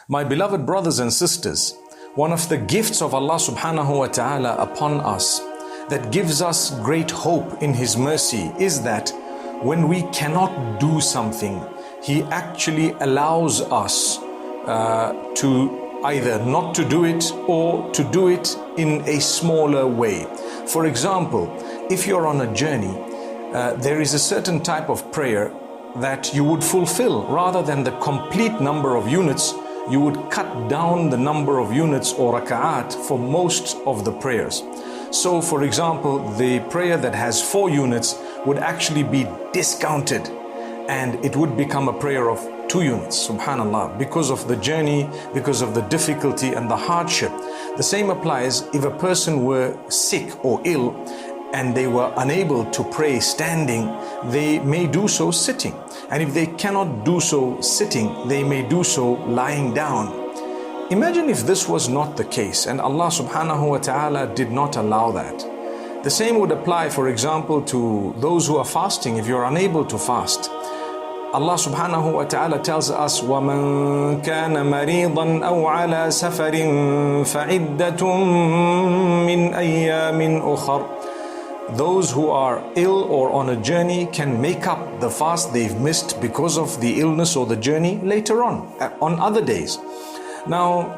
My beloved brothers and sisters, one of the gifts of Allah subhanahu wa ta'ala upon us that gives us great hope in His mercy is that when we cannot do something, He actually allows us to either not to do it or to do it in a smaller way. For example, if you're on a journey, there is a certain type of prayer that you would fulfill. Rather than the complete number of units, you would cut down the number of units or raka'at for most of the prayers. So for example, the prayer that has 4 units would actually be discounted and it would become a prayer of 2 units, subhanallah, because of the journey, because of the difficulty and the hardship. The same applies if a person were sick or ill and they were unable to pray standing, they may do so sitting. And if they cannot do so sitting, they may do so lying down. Imagine if this was not the case and Allah subhanahu wa ta'ala did not allow that. The same would apply, for example, to those who are fasting. If you're unable to fast, Allah subhanahu wa ta'ala tells us, وَمَنْ كَانَ مَرِيضًا أَوْ عَلَى سَفَرٍ فَعِدَّةٌ مِّنْ أَيَّامٍ أُخَرٍ. Those who are ill or on a journey can make up the fast they've missed because of the illness or the journey later on other days. Now,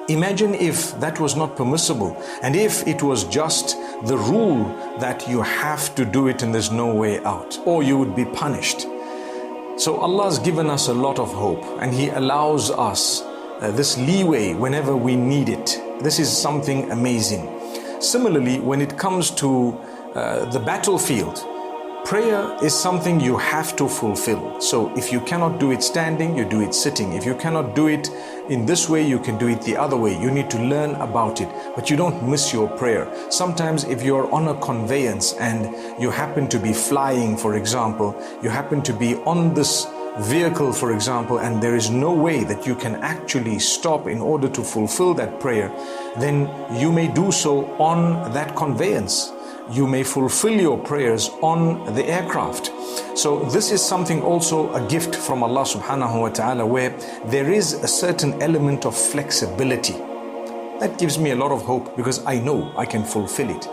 imagine if that was not permissible and if it was just the rule that you have to do it and there's no way out, or you would be punished. So Allah has given us a lot of hope and He allows us this leeway whenever we need it. This is something amazing. Similarly, when it comes to the battlefield, prayer is something you have to fulfill. So if you cannot do it standing, you do it sitting. If you cannot do it in this way, you can do it the other way. You need to learn about it, but you don't miss your prayer. Sometimes if you're on a conveyance and you happen to be flying, for example, you happen to be on this vehicle, for example, and there is no way that you can actually stop in order to fulfill that prayer, then you may do so on that conveyance. You may fulfill your prayers on the aircraft. So this is something also a gift from Allah subhanahu wa ta'ala, where there is a certain element of flexibility. That gives me a lot of hope because I know I can fulfill it.